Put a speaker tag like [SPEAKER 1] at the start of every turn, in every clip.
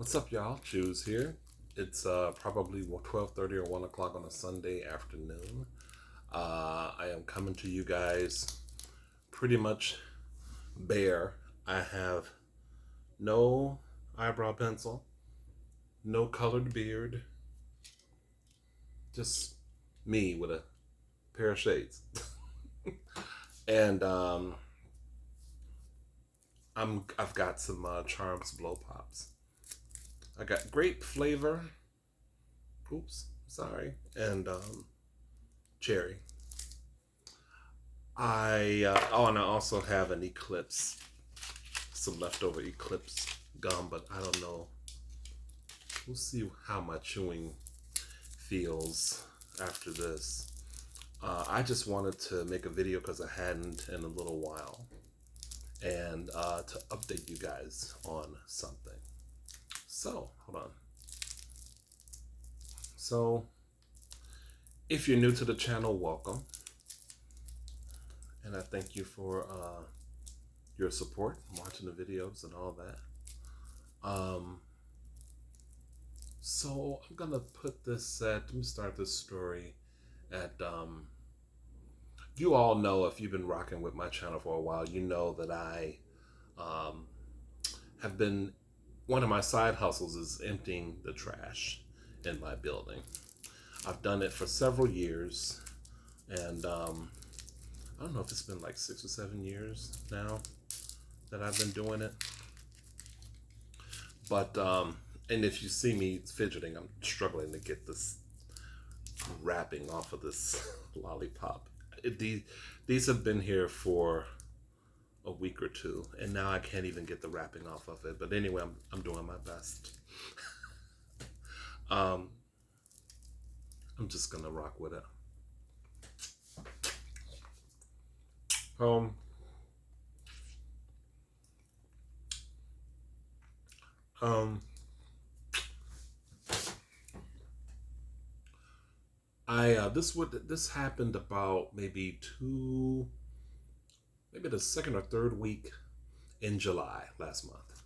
[SPEAKER 1] What's up, y'all? Choose here. It's probably 12:30 or 1 o'clock on a Sunday afternoon. I am coming to you guys pretty much bare. I have no eyebrow pencil, no colored beard, just me with a pair of shades. And I've got some Charms Blow Pops. I got grape flavor. Oops, sorry. And cherry. And I also have an Eclipse, some leftover Eclipse gum, but I don't know. We'll see how my chewing feels after this. I just wanted to make a video because I hadn't in a little while, and to update you guys on something. So, hold on. So, if you're new to the channel, welcome. And I thank you for your support, watching the videos and all that. So I'm gonna put this let me start this story at, you all know, if you've been rocking with my channel for a while, you know that I have been, one of my side hustles is emptying the trash in my building. I've done it for several years, and I don't know if it's been like 6 or 7 years now that I've been doing it. But, and if you see me fidgeting, I'm struggling to get this wrapping off of this lollipop. These have been here for a week or two, and now I can't even get the wrapping off of it. But anyway, I'm doing my best. I'm just gonna rock with it. This happened about maybe the second or third week in July last month.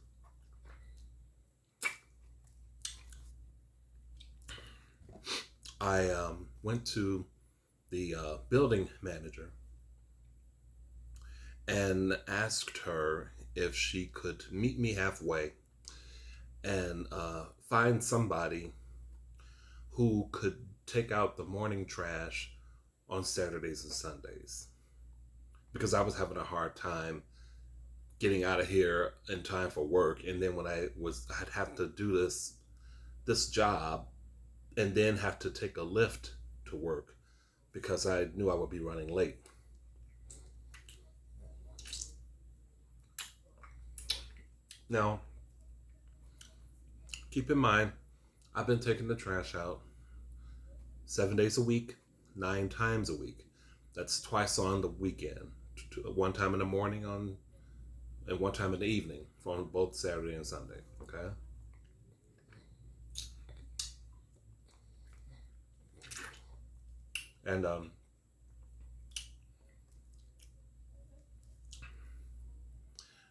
[SPEAKER 1] I went to the building manager and asked her if she could meet me halfway and find somebody who could take out the morning trash on Saturdays and Sundays, because I was having a hard time getting out of here in time for work. And then when I'd have to do this job and then have to take a lift to work because I knew I would be running late. Now, keep in mind, I've been taking the trash out 7 days a week, 9 times a week. That's twice on the weekend. One time in the morning and one time in the evening on both Saturday and Sunday. Okay. And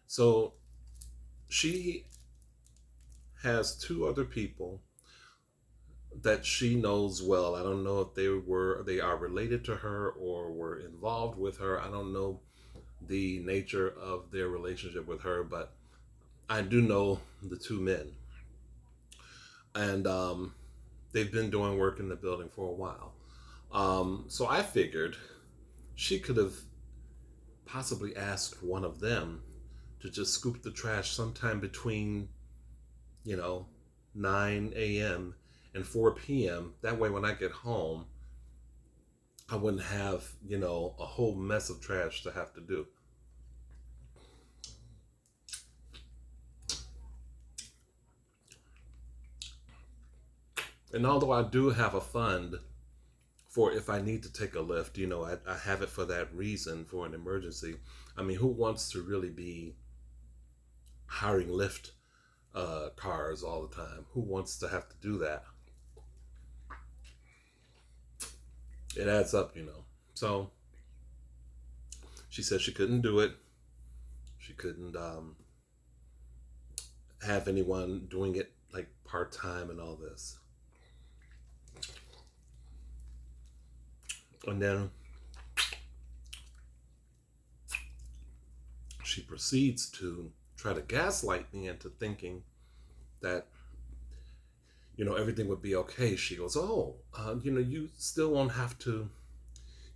[SPEAKER 1] so she has 2 other people that she knows well. I don't know if they are related to her or were involved with her. I don't know the nature of their relationship with her, but I do know the 2 men. And they've been doing work in the building for a while. So I figured she could have possibly asked one of them to just scoop the trash sometime between, 9 a.m. and 4 p.m. That way when I get home, I wouldn't have, a whole mess of trash to have to do. And although I do have a fund for if I need to take a lift, I have it for that reason, for an emergency. I mean, who wants to really be hiring Lyft cars all the time? Who wants to have to do that? It adds up, So she said she couldn't do it. She couldn't have anyone doing it like part-time and all this. And then she proceeds to try to gaslight me into thinking that, everything would be okay. She goes, oh, you still won't have to,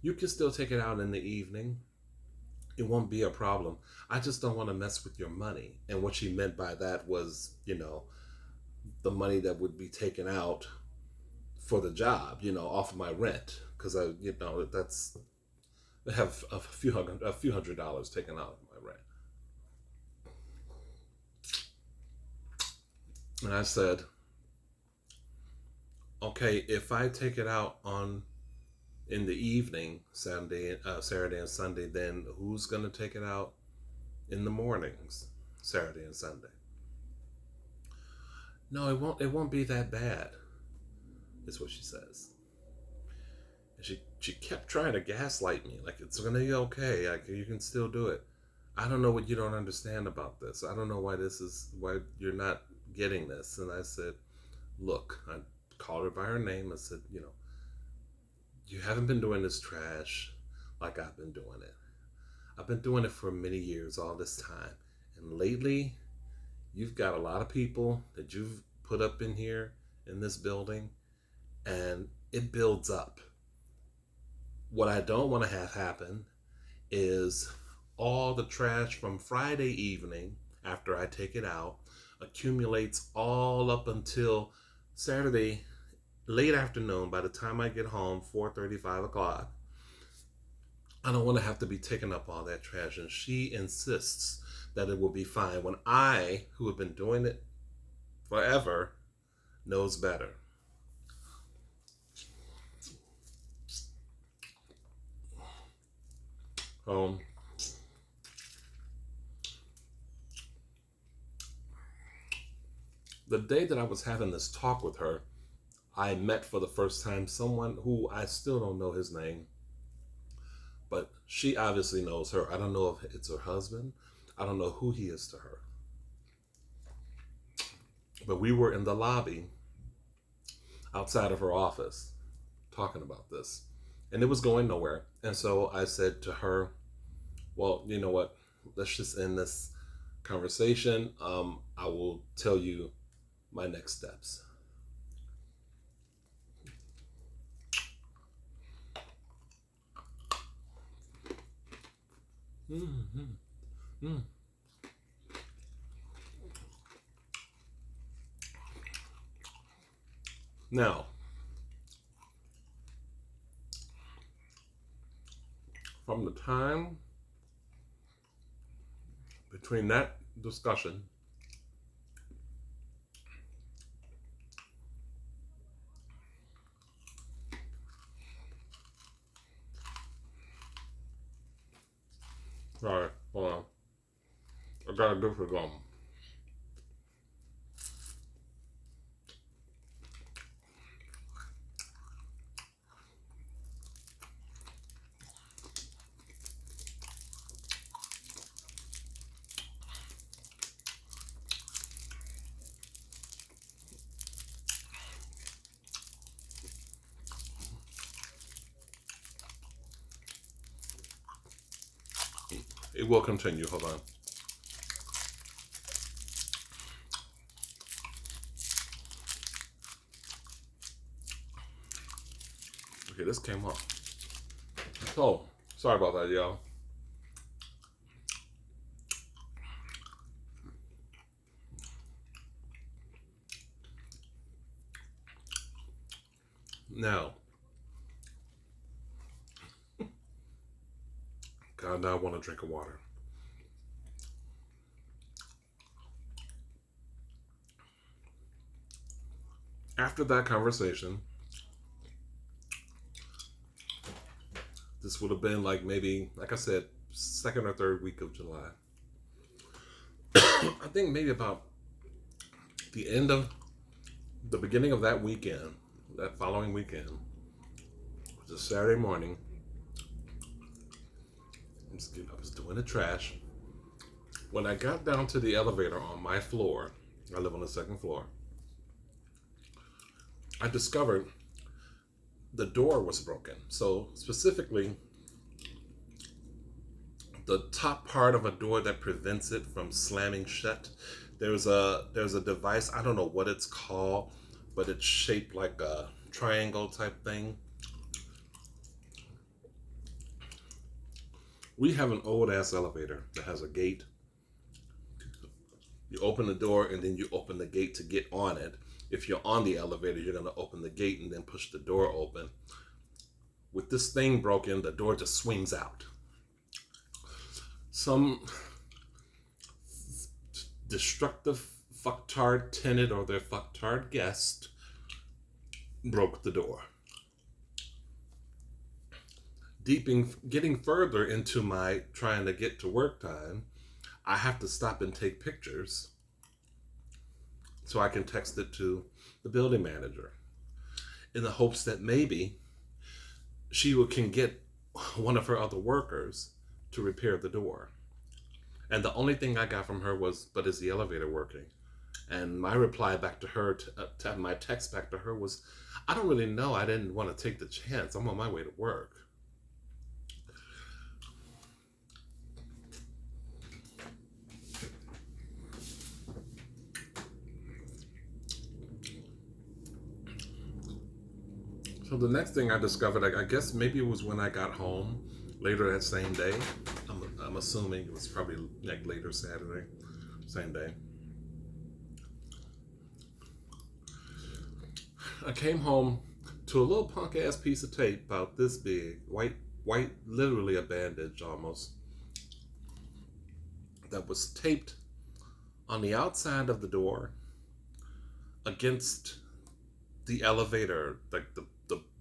[SPEAKER 1] you can still take it out in the evening. It won't be a problem. I just don't want to mess with your money. And what she meant by that was, the money that would be taken out for the job, off of my rent. Because that's, I have a few hundred dollars taken out of my rent. And I said, okay, if I take it out on in the evening, Saturday and Sunday, then who's gonna take it out in the mornings, Saturday and Sunday? No, it won't. It won't be that bad, is what she says. And she kept trying to gaslight me, like it's gonna be okay. Like you can still do it. I don't know what you don't understand about this. I don't know why you're not getting this. And I said, look, I called her by her name. I said, you haven't been doing this trash like I've been doing it. I've been doing it for many years, all this time. And lately, you've got a lot of people that you've put up in here in this building, and it builds up. What I don't want to have happen is all the trash from Friday evening after I take it out accumulates all up until Saturday late afternoon. By the time I get home, 4:30, 5 o'clock, I don't want to have to be taking up all that trash. And she insists that it will be fine when I, who have been doing it forever, knows better. The day that I was having this talk with her, I met for the first time someone who I still don't know his name, but she obviously knows her. I don't know if it's her husband. I don't know who he is to her. But we were in the lobby outside of her office talking about this, and it was going nowhere. And so I said to her, well, you know what? Let's just end this conversation. I will tell you my next steps. Mm-hmm. Mm. Now, from the time between that discussion sorry, hold on. I got a different gum. It will continue. Hold on. Okay, this came up. So, sorry about that, y'all. Now, God, now I want a drink of water. After that conversation, this would have been like maybe, like I said, second or third week of July. I think maybe about the beginning of that weekend, that following weekend, which was a Saturday morning. I was doing the trash. When I got down to the elevator on my floor, I live on the second floor. I discovered the door was broken. So specifically, the top part of a door that prevents it from slamming shut. There's a device, I don't know what it's called, but it's shaped like a triangle type thing. We have an old ass elevator that has a gate. You open the door and then you open the gate to get on it. If you're on the elevator, you're going to open the gate and then push the door open. With this thing broken, the door just swings out. Some destructive fucktard tenant or their fucktard guest broke the door. Getting further into my trying to get to work time, I have to stop and take pictures so I can text it to the building manager in the hopes that maybe she can get one of her other workers to repair the door. And the only thing I got from her was, "But is the elevator working?" And my reply back to her, my text back to her was, "I don't really know. I didn't want to take the chance. I'm on my way to work." So the next thing I discovered, I guess maybe it was when I got home later that same day. I'm assuming it was probably like later Saturday, same day. I came home to a little punk ass piece of tape about this big, white, literally a bandage almost, that was taped on the outside of the door against the elevator, like the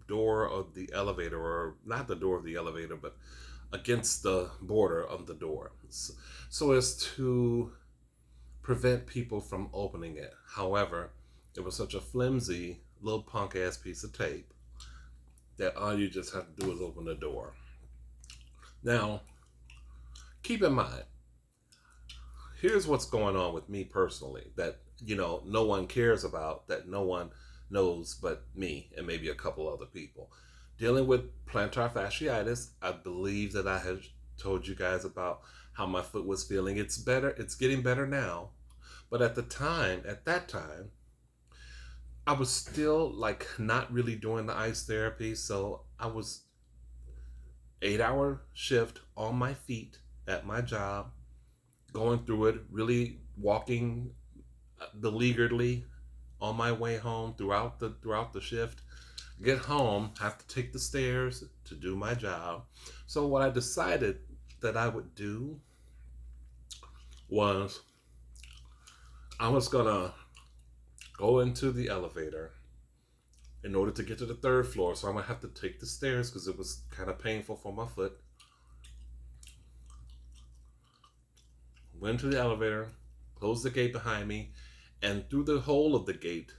[SPEAKER 1] door of the elevator, or not the door of the elevator, but against the border of the door, so as to prevent people from opening it. However, it was such a flimsy little punk ass piece of tape that all you just have to do is open the door. Now, keep in mind, here's what's going on with me personally that, no one cares about, that no one knows but me and maybe a couple other people. Dealing with plantar fasciitis, I believe that I had told you guys about how my foot was feeling. It's better, it's getting better now. But at that time, I was still like not really doing the ice therapy. So I was 8-hour shift on my feet at my job, going through it, really walking beleagueredly on my way home throughout the shift. Get home, have to take the stairs to do my job. So what I decided that I would do was I was gonna go into the elevator in order to get to the third floor. So I'm gonna have to take the stairs because it was kind of painful for my foot. Went to the elevator, closed the gate behind me, and through the hole of the gate,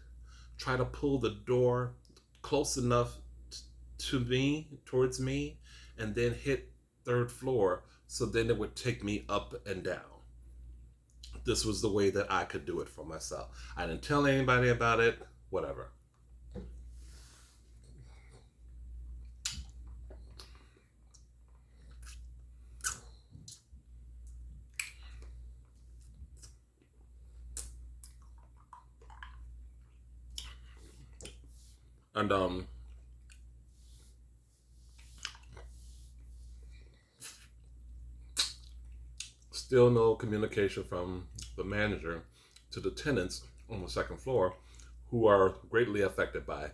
[SPEAKER 1] try to pull the door close enough towards me, and then hit third floor, so then it would take me up and down. This was the way that I could do it for myself. I didn't tell anybody about it, whatever. And still no communication from the manager to the tenants on the second floor, who are greatly affected by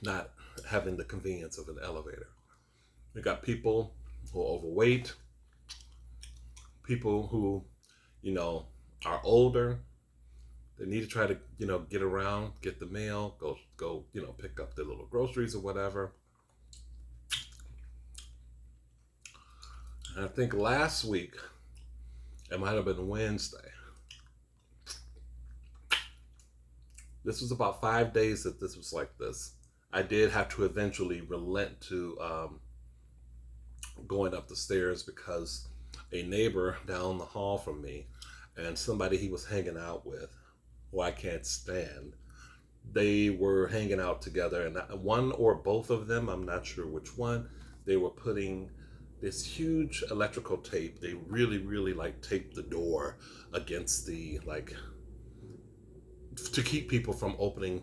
[SPEAKER 1] not having the convenience of an elevator. We got people who are overweight, people who, are older. They need to try to, get around, get the mail, go, pick up their little groceries or whatever. And I think last week, it might have been Wednesday. This was about 5 days that this was like this. I did have to eventually relent to going up the stairs because a neighbor down the hall from me and somebody he was hanging out with, who I can't stand, they were hanging out together, and one or both of them, I'm not sure which one, they were putting this huge electrical tape. They really, really like taped the door against the, like, to keep people from opening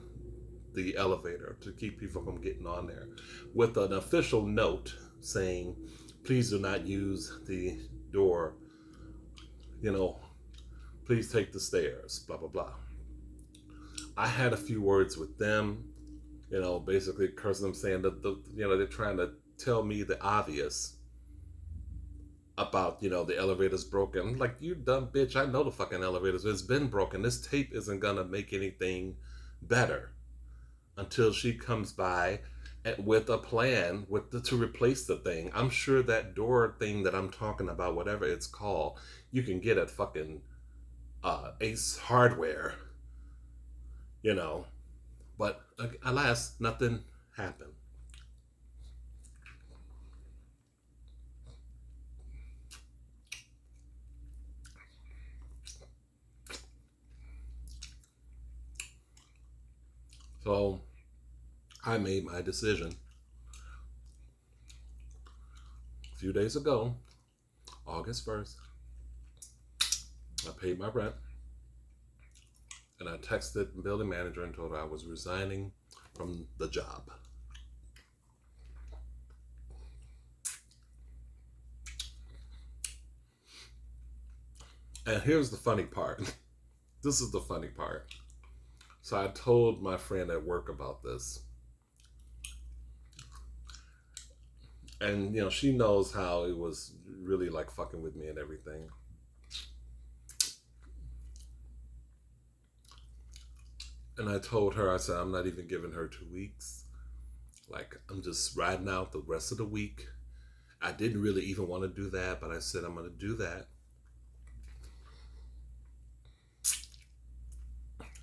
[SPEAKER 1] the elevator, to keep people from getting on there, with an official note saying, please do not use the door, you know, please take the stairs, blah, blah, blah. I had a few words with them, basically cursing them, saying that they're trying to tell me the obvious about, the elevator's broken. I'm like, you dumb bitch, I know the fucking elevator's, it's been broken. This tape isn't gonna make anything better until she comes by with a plan to replace the thing. I'm sure that door thing that I'm talking about, whatever it's called, you can get at fucking Ace Hardware, But alas, nothing happened. So I made my decision a few days ago, August 1st. I paid my rent, and I texted the building manager and told her I was resigning from the job. And here's the funny part. This is the funny part. So I told my friend at work about this. And, she knows how it was really like fucking with me and everything. And I told her, I said, I'm not even giving her 2 weeks. Like, I'm just riding out the rest of the week. I didn't really even want to do that, but I said, I'm going to do that.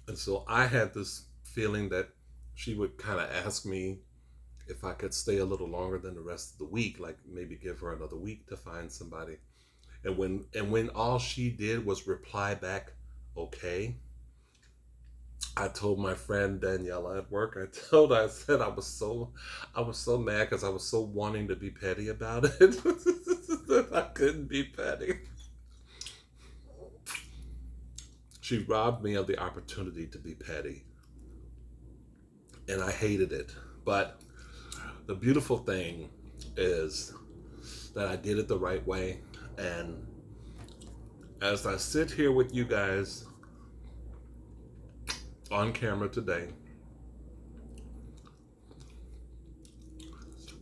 [SPEAKER 1] And so I had this feeling that she would kind of ask me if I could stay a little longer than the rest of the week, like maybe give her another week to find somebody. And when all she did was reply back, okay, I told my friend Daniela at work, I said I was so mad because I was so wanting to be petty about it that I couldn't be petty. She robbed me of the opportunity to be petty. And I hated it. But the beautiful thing is that I did it the right way. And as I sit here with you guys on camera today,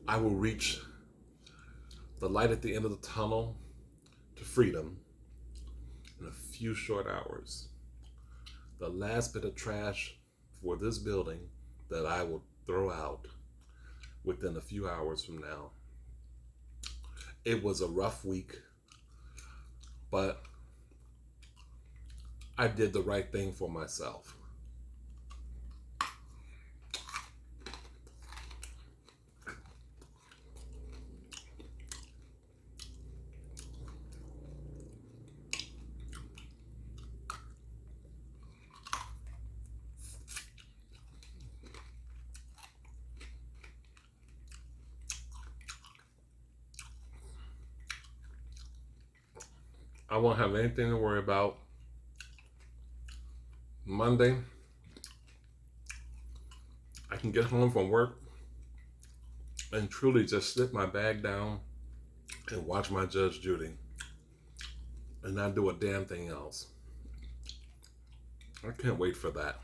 [SPEAKER 1] I will reach the light at the end of the tunnel to freedom in a few short hours. The last bit of trash for this building that I will throw out within a few hours from now. It was a rough week, but I did the right thing for myself. I won't have anything to worry about. Monday, I can get home from work and truly just slip my bag down and watch my Judge Judy and not do a damn thing else. I can't wait for that.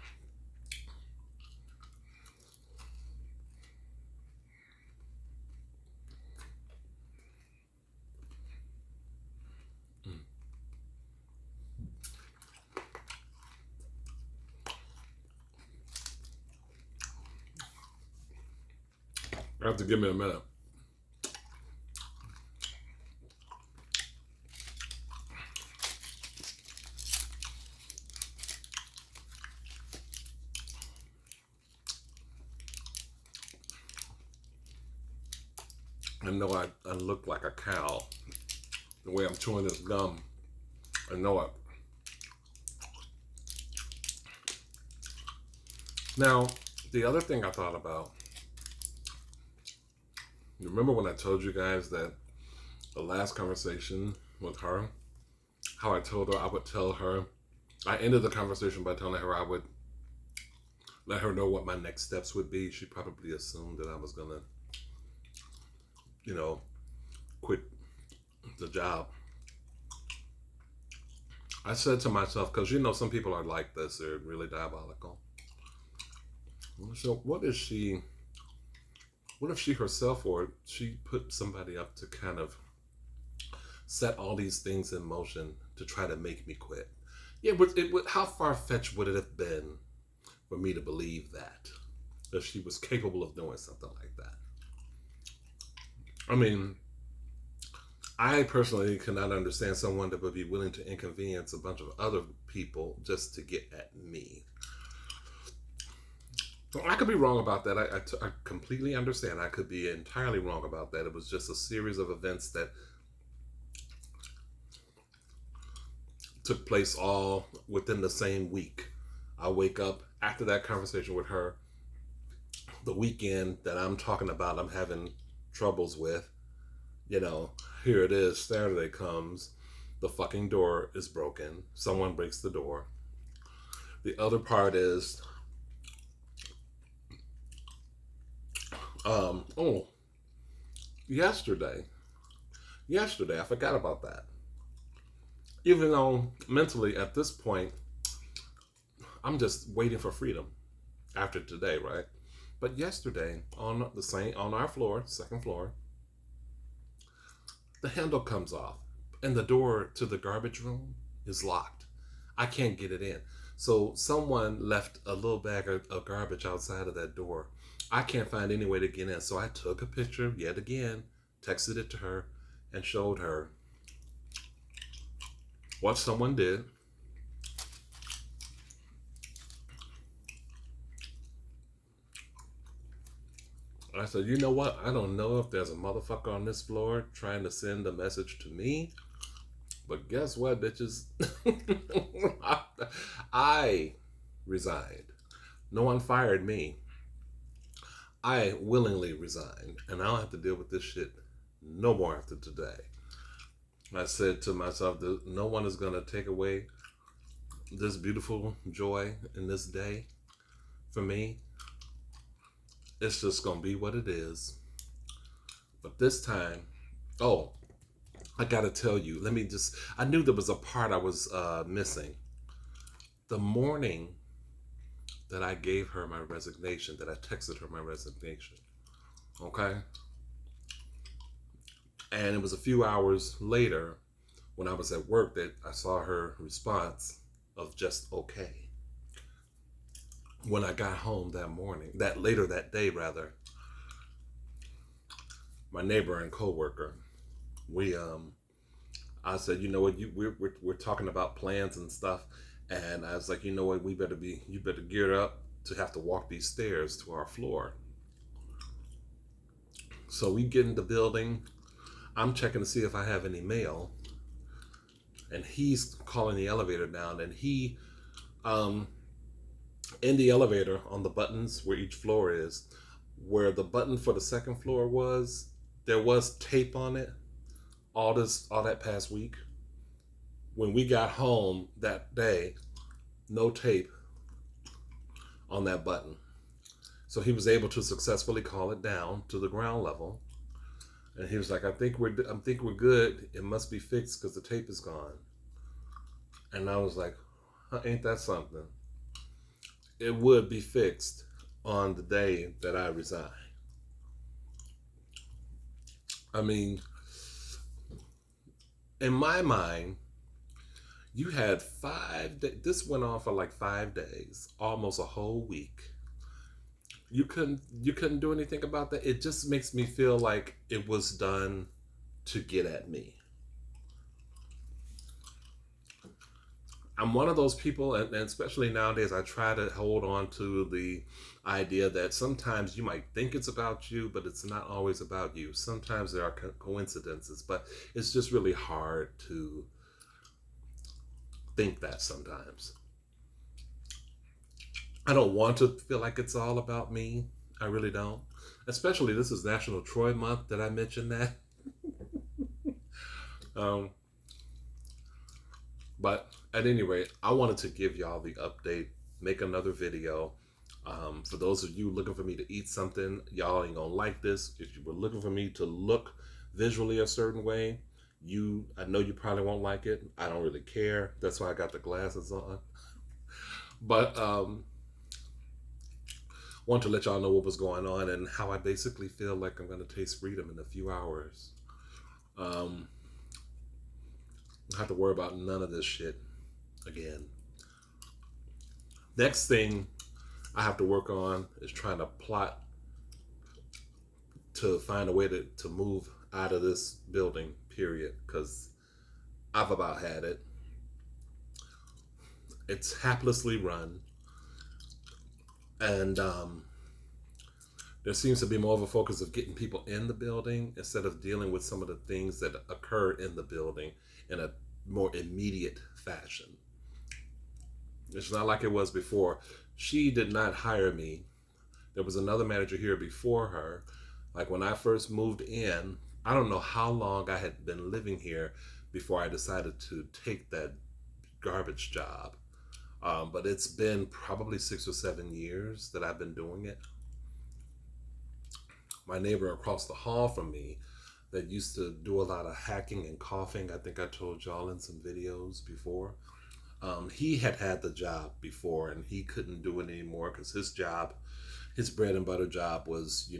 [SPEAKER 1] You have to give me a minute. I know I look like a cow the way I'm chewing this gum. I know it. Now, the other thing I thought about, you remember when I told you guys that the last conversation with her, how I told her I would tell her, I ended the conversation by telling her I would let her know what my next steps would be. She probably assumed that I was going to, you know, quit the job. I said to myself, because some people are like this, they're really diabolical. So what if she herself, or she put somebody up to kind of set all these things in motion to try to make me quit? Yeah, but how far-fetched would it have been for me to believe that she was capable of doing something like that? I mean, I personally cannot understand someone that would be willing to inconvenience a bunch of other people just to get at me. I could be wrong about that. I completely understand. I could be entirely wrong about that. It was just a series of events that took place all within the same week. I wake up after that conversation with her, the weekend that I'm talking about, I'm having troubles with. Here it is, Saturday comes, the fucking door is broken. Someone breaks the door. The other part is, oh, yesterday, I forgot about that. Even though mentally at this point, I'm just waiting for freedom after today, right? But yesterday, on our floor, second floor, the handle comes off and the door to the garbage room is locked. I can't get it in. So someone left a little bag of garbage outside of that door. I can't find any way to get in. So I took a picture yet again, texted it to her, and showed her what someone did. I said, you know what? I don't know if there's a motherfucker on this floor trying to send a message to me. But guess what, bitches? I resigned. No one fired me. I willingly resigned. And I don't have to deal with this shit no more after today. I said to myself that no one is going to take away this beautiful joy in this day for me. It's just going to be what it is. But this time, I got to tell you, I knew there was a part I was missing. The morning that I gave her my resignation, that I texted her my resignation, okay? And it was a few hours later when I was at work that I saw her response of just okay. When I got home that day, my neighbor and coworker, I said, you know what, we're talking about plans and stuff, and I was like, you know what, you better gear up to have to walk these stairs to our floor. So we get in the building. I'm checking to see if I have any mail, and he's calling the elevator down, and he, in the elevator on the buttons where each floor is, where the button for the second floor was, there was tape on it all that past week. When we got home that day, no tape on that button. So he was able to successfully call it down to the ground level. And he was like, I think we're good. It must be fixed because the tape is gone. And I was like, ain't that something? It would be fixed on the day that I resign. I mean, in my mind, you had 5 days. This went on for like 5 days, almost a whole week. You couldn't do anything about that. It just makes me feel like it was done to get at me. I'm one of those people, and especially nowadays, I try to hold on to the idea that sometimes you might think it's about you, but it's not always about you. Sometimes there are coincidences, but it's just really hard to think that sometimes. I don't want to feel like it's all about me. I really don't. Especially this is National Troy Month that I mentioned that. Um, but at any rate, I wanted to give y'all the update, make another video. For those of you looking for me to eat something, y'all ain't gonna like this. If you were looking for me to look visually a certain way, I know you probably won't like it. I don't really care. That's why I got the glasses on. But want to let y'all know what was going on and how I basically feel like I'm gonna taste freedom in a few hours. Um, I have to worry about none of this shit again. Next thing I have to work on is trying to plot to find a way to move out of this building, period, because I've about had it. It's haplessly run, and there seems to be more of a focus of getting people in the building instead of dealing with some of the things that occur in the building in a more immediate fashion. It's not like it was before. She did not hire me. There was another manager here before her. Like when I first moved in, I don't know how long I had been living here before I decided to take that garbage job. But it's been probably 6 or 7 years that I've been doing it. My neighbor across the hall from me that used to do a lot of hacking and coughing, I think I told y'all in some videos before. He had the job before and he couldn't do it anymore because his bread and butter job was,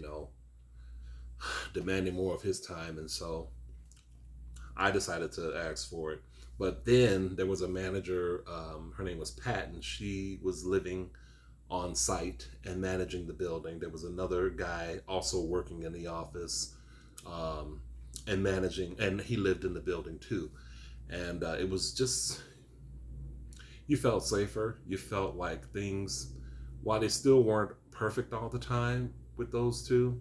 [SPEAKER 1] demanding more of his time. And so I decided to ask for it. But then there was a manager, her name was Pat, and she was living on site and managing the building. There was another guy also working in the office and managing, and he lived in the building too. And it was just, you felt safer. You felt like things, while they still weren't perfect all the time with those two,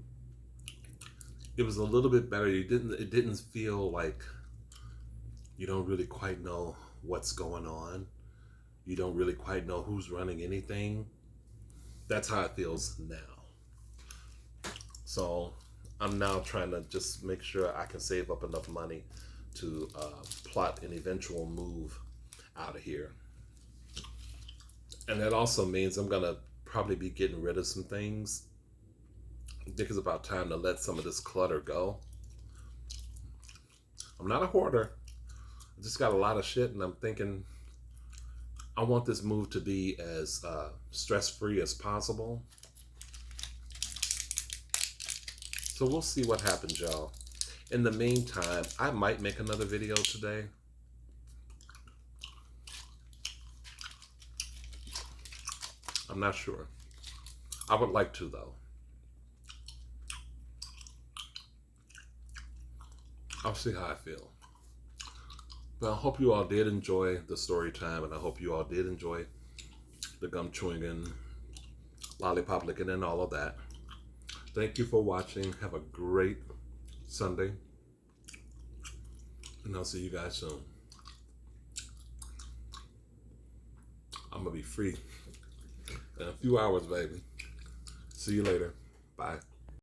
[SPEAKER 1] it was a little bit better. It didn't feel like you don't really quite know what's going on. You don't really quite know who's running anything. That's how it feels now. So I'm now trying to just make sure I can save up enough money to plot an eventual move out of here. And that also means I'm gonna probably be getting rid of some things. I think it's about time to let some of this clutter go. I'm not a hoarder. I just got a lot of shit, and I'm thinking I want this move to be as stress-free as possible. So we'll see what happens, y'all. In the meantime, I might make another video today. I'm not sure. I would like to, though. I'll see how I feel. But I hope you all did enjoy the story time, and I hope you all did enjoy the gum chewing and lollipop licking and all of that. Thank you for watching. Have a great Sunday. And I'll see you guys soon. I'm going to be free in a few hours, baby. See you later. Bye.